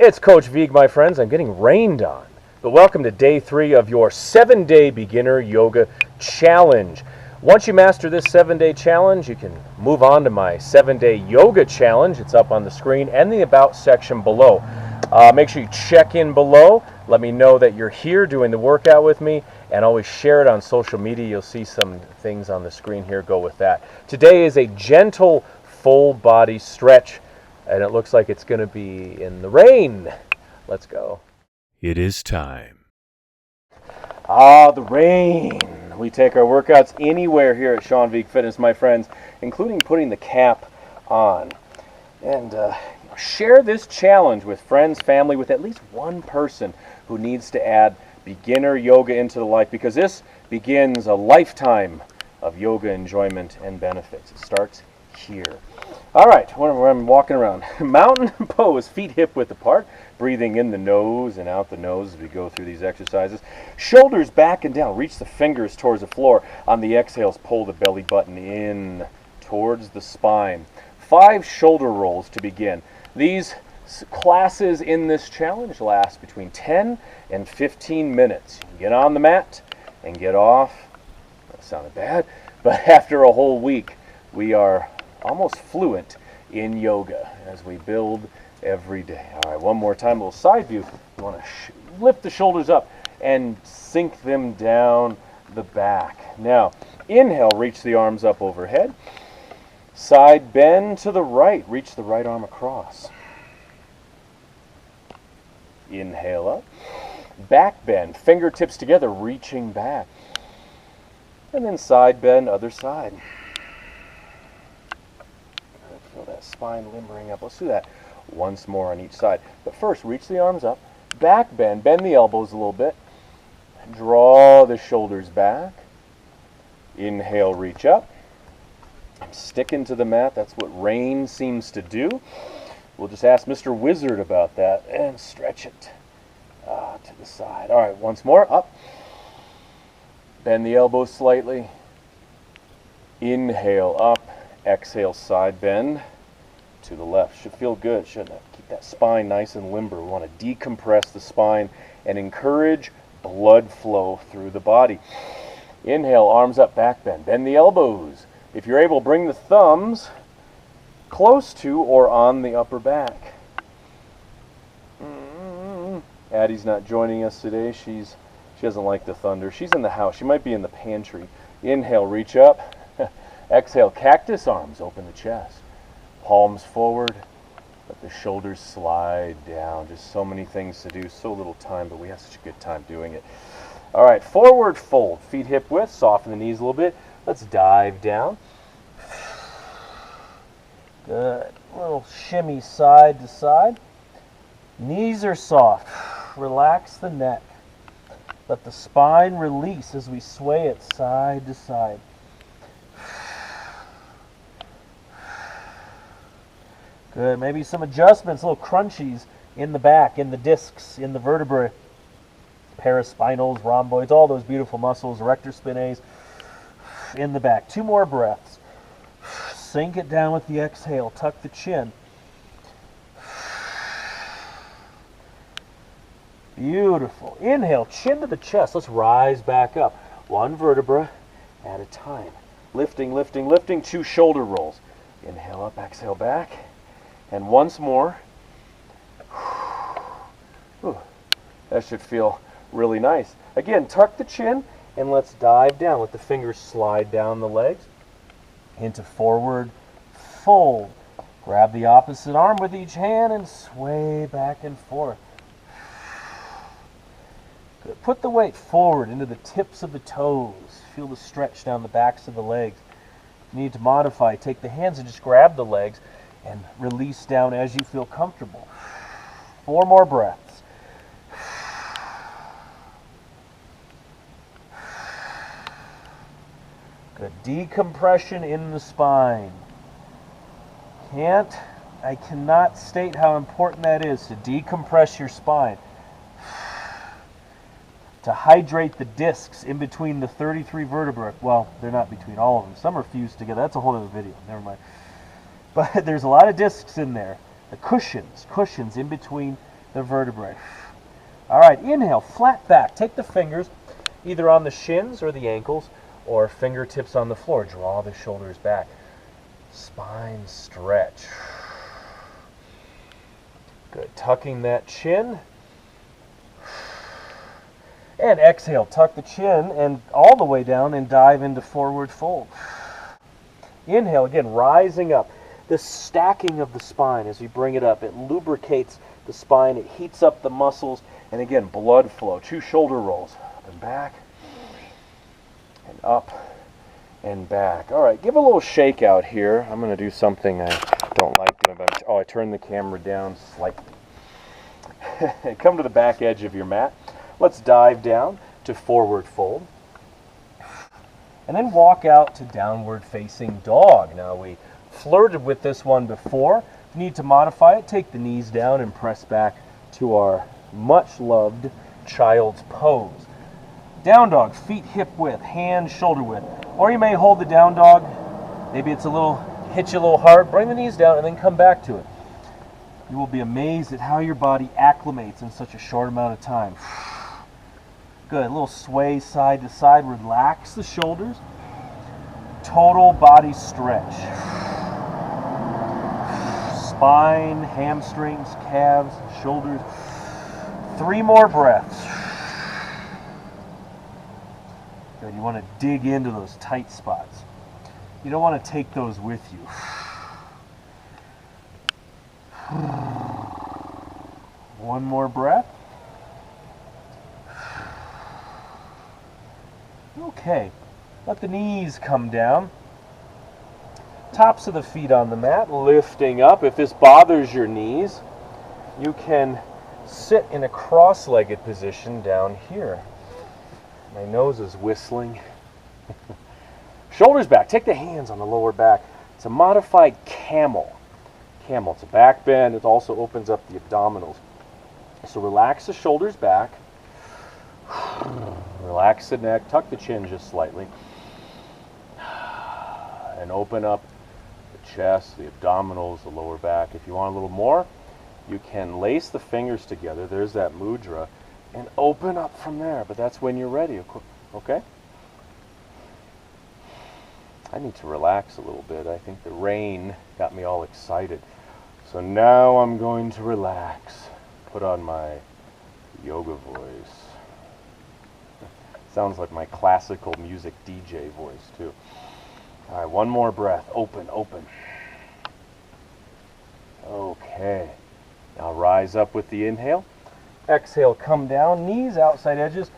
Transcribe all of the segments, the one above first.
It's Coach Vigue, my friends. I'm getting rained on. But welcome to day 3 of your 7-day beginner yoga challenge. Once you master this 7-day challenge, you can move on to my 7-day yoga challenge. It's up on the screen and the About section below. Make sure you check in below. Let me know that you're here doing the workout with me, and always share it on social media. You'll see some things on the screen here. Go with that. Today is a gentle full body stretch, and it looks like it's going to be in the rain. Let's go. It is time. The rain. We take our workouts anywhere here at Sean Vigue Fitness, my friends, including putting the cap on. And share this challenge with friends, family, with at least one person who needs to add beginner yoga into the life, because this begins a lifetime of yoga enjoyment and benefits. It starts here. All right, whenever I'm walking around, mountain pose, feet hip width apart, breathing in the nose and out the nose as we go through these exercises. Shoulders back and down, reach the fingers towards the floor. On the exhales, pull the belly button in towards the spine. 5 shoulder rolls to begin. These classes in this challenge last between 10 and 15 minutes. You can get on the mat and get off. That sounded bad, but after a whole week, we are almost fluent in yoga as we build every day. All right, one more time, a little side view. You want to lift the shoulders up and sink them down the back. Now, inhale, reach the arms up overhead. Side bend to the right, reach the right arm across. Inhale up. Back bend, fingertips together, reaching back. And then side bend, other side. Feel that spine limbering up. Let's do that once more on each side. But first, reach the arms up. Back bend, bend the elbows a little bit. Draw the shoulders back. Inhale, reach up. I'm sticking to the mat. That's what rain seems to do. We'll just ask Mr. Wizard about that and stretch it to the side. All right, once more, up. Bend the elbows slightly. Inhale, up. Exhale, side bend to the left. Should feel good, shouldn't it? Keep that spine nice and limber. We want to decompress the spine and encourage blood flow through the body. Inhale, arms up, back bend. Bend the elbows. If you're able, bring the thumbs close to or on the upper back. Addie's not joining us today. She doesn't like the thunder. She's in the house. She might be in the pantry. Inhale, reach up. Exhale, cactus arms, open the chest. Palms forward. Let the shoulders slide down. Just so many things to do, so little time, but we have such a good time doing it. All right, forward fold. Feet hip width, soften the knees a little bit. Let's dive down. Good. A little shimmy side to side. Knees are soft. Relax the neck. Let the spine release as we sway it side to side. Good. Maybe some adjustments, little crunchies in the back, in the discs, in the vertebrae, paraspinals, rhomboids, all those beautiful muscles, erector spinae in the back. 2 more breaths. Sink it down with the exhale. Tuck the chin. Beautiful. Inhale, chin to the chest. Let's rise back up. 1 vertebra at a time. Lifting, lifting, lifting. 2 shoulder rolls. Inhale up, exhale back. And once more. Whew. That should feel really nice. Again, tuck the chin and let's dive down. Let the fingers slide down the legs into forward fold. Grab the opposite arm with each hand and sway back and forth. Good. Put the weight forward into the tips of the toes. Feel the stretch down the backs of the legs. If you need to modify, take the hands and just grab the legs and release down as you feel comfortable. 4 more breaths. Good. Decompression in the spine. I cannot state how important that is to decompress your spine. To hydrate the discs in between the 33 vertebrae. Well, they're not between all of them. Some are fused together. That's a whole other video. Never mind. But there's a lot of discs in there. The cushions in between the vertebrae. All right, inhale, flat back. Take the fingers either on the shins or the ankles or fingertips on the floor. Draw the shoulders back. Spine stretch. Good. Tucking that chin. And exhale, tuck the chin and all the way down and dive into forward fold. Inhale, again, rising up. This stacking of the spine as you bring it up, it lubricates the spine, it heats up the muscles, and again, blood flow. 2 shoulder rolls. Up and back, and up and back. All right, give a little shake out here. I'm going to do something I don't like doing, but I turned the camera down slightly. Come to the back edge of your mat. Let's dive down to forward fold. And then walk out to downward facing dog. Now we flirted with this one before. If you need to modify it, take the knees down and press back to our much loved child's pose. Down dog, feet hip width, hands shoulder width. Or you may hold the down dog. Maybe it's hit you a little hard. Bring the knees down and then come back to it. You will be amazed at how your body acclimates in such a short amount of time. Good, a little sway side to side. Relax the shoulders. Total body stretch. Spine, hamstrings, calves, shoulders. 3 more breaths. Good, you want to dig into those tight spots. You don't want to take those with you. One more breath. Okay, let the knees come down. Tops of the feet on the mat, lifting up. If this bothers your knees, you can sit in a cross-legged position down here. My nose is whistling. Shoulders back. Take the hands on the lower back. It's a modified camel. Camel. It's a back bend. It also opens up the abdominals. So relax the shoulders back. Relax the neck. Tuck the chin just slightly. And open up the chest, the abdominals, the lower back. If you want a little more, you can lace the fingers together. There's that mudra. And open up from there. But that's when you're ready. Okay? I need to relax a little bit. I think the rain got me all excited. So now I'm going to relax. Put on my yoga voice. Sounds like my classical music DJ voice too. All right, one more breath. Open, open. Okay. Now rise up with the inhale. Exhale, come down. Knees outside edges.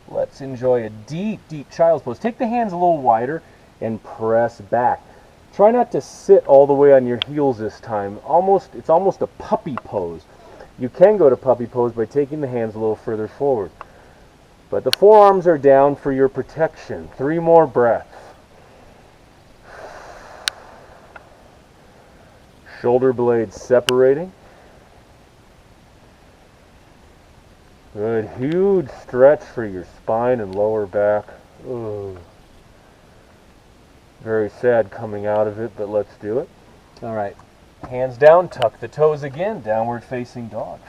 Let's enjoy a deep, deep child's pose. Take the hands a little wider and press back. Try not to sit all the way on your heels this time. It's almost a puppy pose. You can go to puppy pose by taking the hands a little further forward. But the forearms are down for your protection. 3 more breaths. Shoulder blades separating. Good, huge stretch for your spine and lower back. Ugh. Very sad coming out of it, but let's do it. All right, hands down, tuck the toes again, downward facing dog.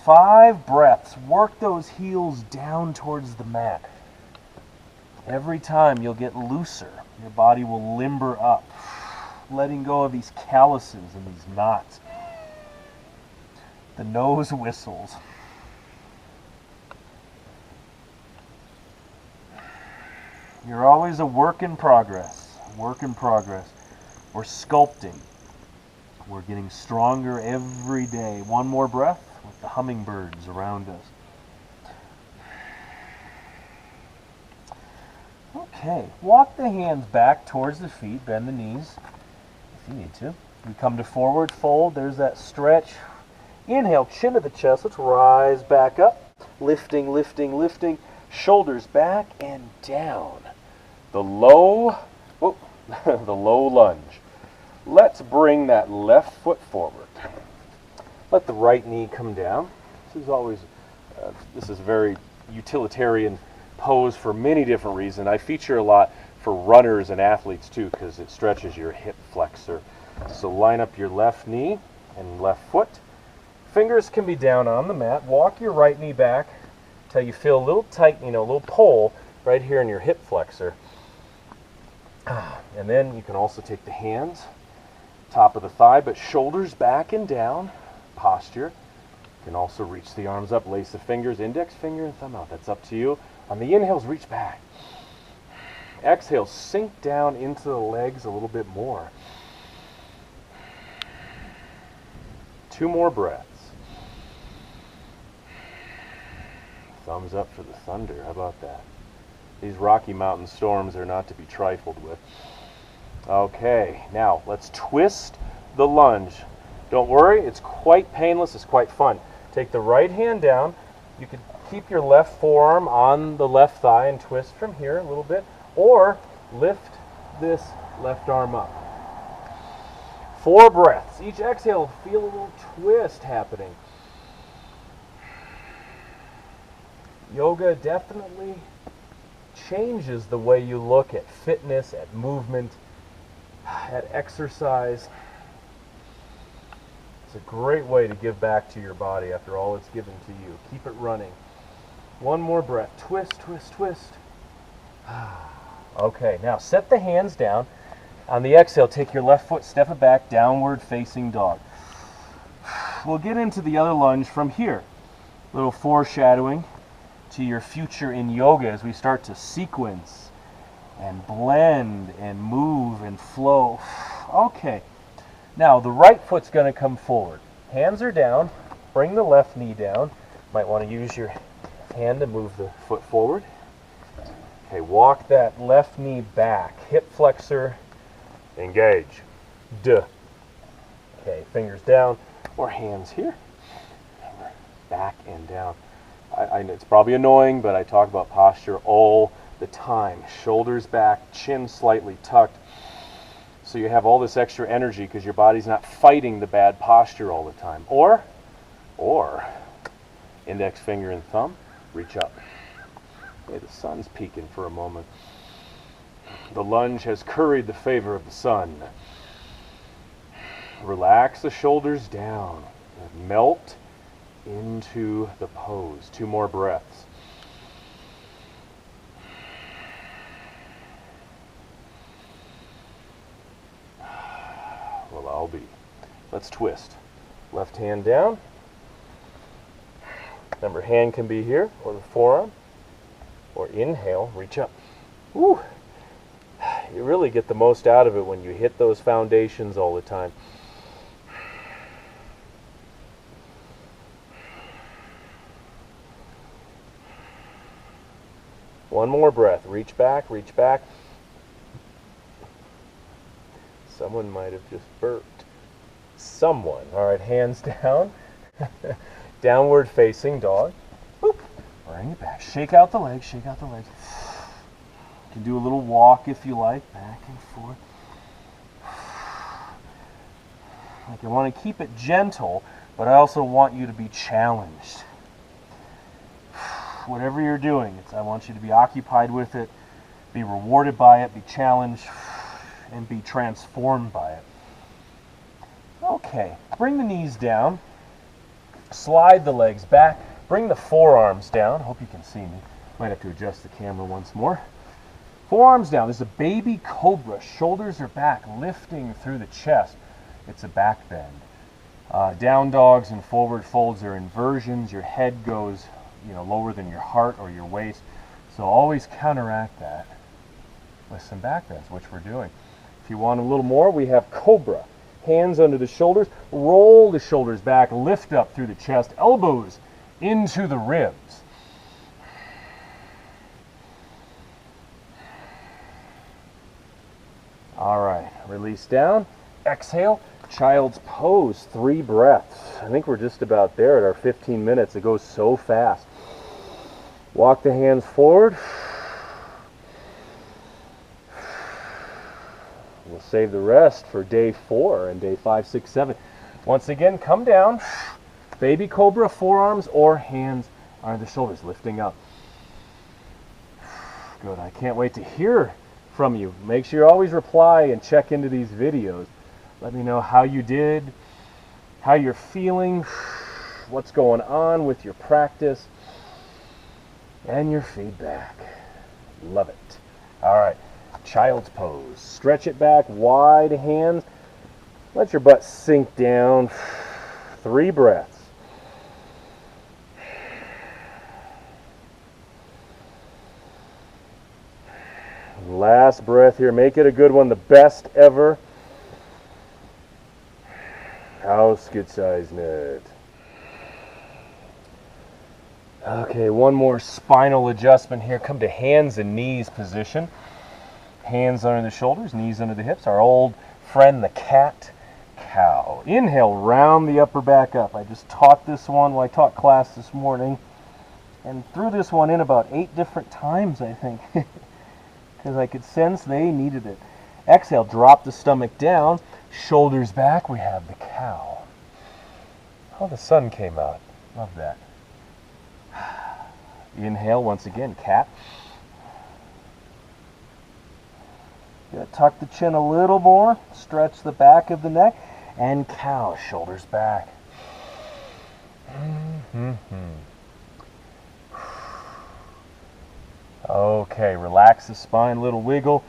5 breaths, work those heels down towards the mat. Every time you'll get looser, your body will limber up, letting go of these calluses and these knots. The nose whistles. You're always a work in progress, work in progress. We're sculpting. We're getting stronger every day. One more breath with the hummingbirds around us. Okay, walk the hands back towards the feet, bend the knees if you need to. We come to forward fold, there's that stretch. Inhale, chin to the chest, let's rise back up. Lifting, lifting, lifting, shoulders back and down. The low lunge. Let's bring that left foot forward. Let the right knee come down. This is a very utilitarian pose for many different reasons. I feature a lot for runners and athletes too because it stretches your hip flexor. So line up your left knee and left foot. Fingers can be down on the mat. Walk your right knee back till you feel a little tight, a little pull right here in your hip flexor. And then you can also take the hands, top of the thigh, but shoulders back and down, posture. You can also reach the arms up, lace the fingers, index finger and thumb out. That's up to you. On the inhales, reach back. Exhale, sink down into the legs a little bit more. 2 more breaths. Thumbs up for the thunder. How about that? These Rocky Mountain storms are not to be trifled with. Okay, now let's twist the lunge. Don't worry, it's quite painless, it's quite fun. Take the right hand down. You can keep your left forearm on the left thigh and twist from here a little bit, or lift this left arm up. 4 breaths. Each exhale, feel a little twist happening. Yoga definitely changes the way you look at fitness, at movement, at exercise. It's a great way to give back to your body after all it's given to you. Keep it running. 1 more breath. Twist, twist, twist. Okay, now set the hands down. On the exhale, take your left foot, step it back, downward facing dog. We'll get into the other lunge from here. A little foreshadowing to your future in yoga as we start to sequence and blend and move and flow. Okay, now the right foot's going to come forward. Hands are down. Bring the left knee down. Might want to use your hand to move the foot forward. Okay, walk that left knee back. Hip flexor, engage. Duh. Okay, fingers down or hands here. Back and down. I know it's probably annoying, but I talk about posture all the time. Shoulders back, chin slightly tucked. So you have all this extra energy because your body's not fighting the bad posture all the time. Or index finger and thumb, reach up. Okay, the sun's peeking for a moment. The lunge has curried the favor of the sun. Relax the shoulders down. Melt into the pose. 2 more breaths. Well, I'll be. Let's twist. Left hand down. Remember, hand can be here, or the forearm. Or inhale, reach up. Woo! You really get the most out of it when you hit those foundations all the time. One more breath. Reach back, reach back. Someone might have just burped. Someone. All right, hands down. Downward facing dog. Boop. Bring it back. Shake out the legs, shake out the legs. You can do a little walk if you like, back and forth. Like, I want to keep it gentle, but I also want you to be challenged. Whatever you're doing, I want you to be occupied with it, be rewarded by it, be challenged, and be transformed by it. Okay, bring the knees down, slide the legs back, bring the forearms down. Hope you can see me. Might have to adjust the camera once more. Forearms down. This is a baby cobra. Shoulders are back, lifting through the chest. It's a back bend. Down dogs and forward folds are inversions. Your head goes lower than your heart or your waist. So always counteract that with some back bends, which we're doing. If you want a little more, we have cobra. Hands under the shoulders, roll the shoulders back, lift up through the chest, elbows into the ribs. All right, release down, exhale, child's pose, 3 breaths. I think we're just about there at our 15 minutes. It goes so fast. Walk the hands forward. We'll save the rest for day 4 and day 5, 6, 7. Once again, come down. Baby cobra, forearms or hands on the shoulders, lifting up. Good. I can't wait to hear from you. Make sure you always reply and check into these videos. Let me know how you did, how you're feeling. what's going on with your practice and your feedback. Love it. All right, child's pose. Stretch it back, wide hands. Let your butt sink down. 3 breaths. Last breath here. Make it a good one, the best ever. House good size net. Okay, one more spinal adjustment here. Come to hands and knees position. Hands under the shoulders, knees under the hips. Our old friend, the cat-cow. Inhale, round the upper back up. I just taught this one while I taught class this morning. And threw this one in about 8 different times, I think. Because I could sense they needed it. Exhale, drop the stomach down. Shoulders back, we have the cow. Oh, the sun came out. Love that. Inhale, once again, cat. You're going to tuck the chin a little more, stretch the back of the neck, and cow, shoulders back. Okay, relax the spine, little wiggle,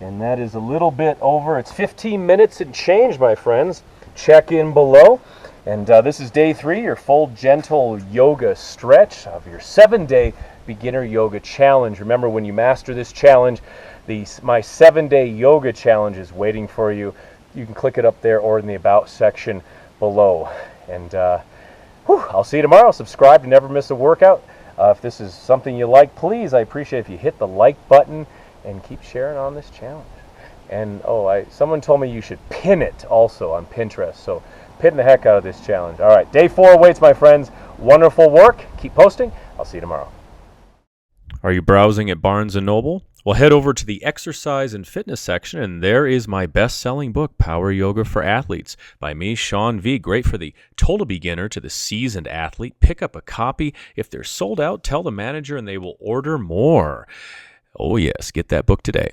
and that is a little bit over. It's 15 minutes and change, my friends. Check in below. And this is day 3, your full gentle yoga stretch of your 7-day beginner yoga challenge. Remember, when you master this challenge, my 7-day yoga challenge is waiting for you. You can click it up there or in the About section below. And I'll see you tomorrow. Subscribe to never miss a workout. If this is something you like, please, I appreciate if you hit the like button and keep sharing on this challenge. And someone told me you should pin it also on Pinterest. So pin the heck out of this challenge. All right, day 4 awaits, my friends. Wonderful work. Keep posting. I'll see you tomorrow. Are you browsing at Barnes & Noble? Well, head over to the exercise and fitness section, and there is my best-selling book, Power Yoga for Athletes, by me, Sean Vigue. Great for the total beginner to the seasoned athlete. Pick up a copy. If they're sold out, tell the manager and they will order more. Oh, yes, get that book today.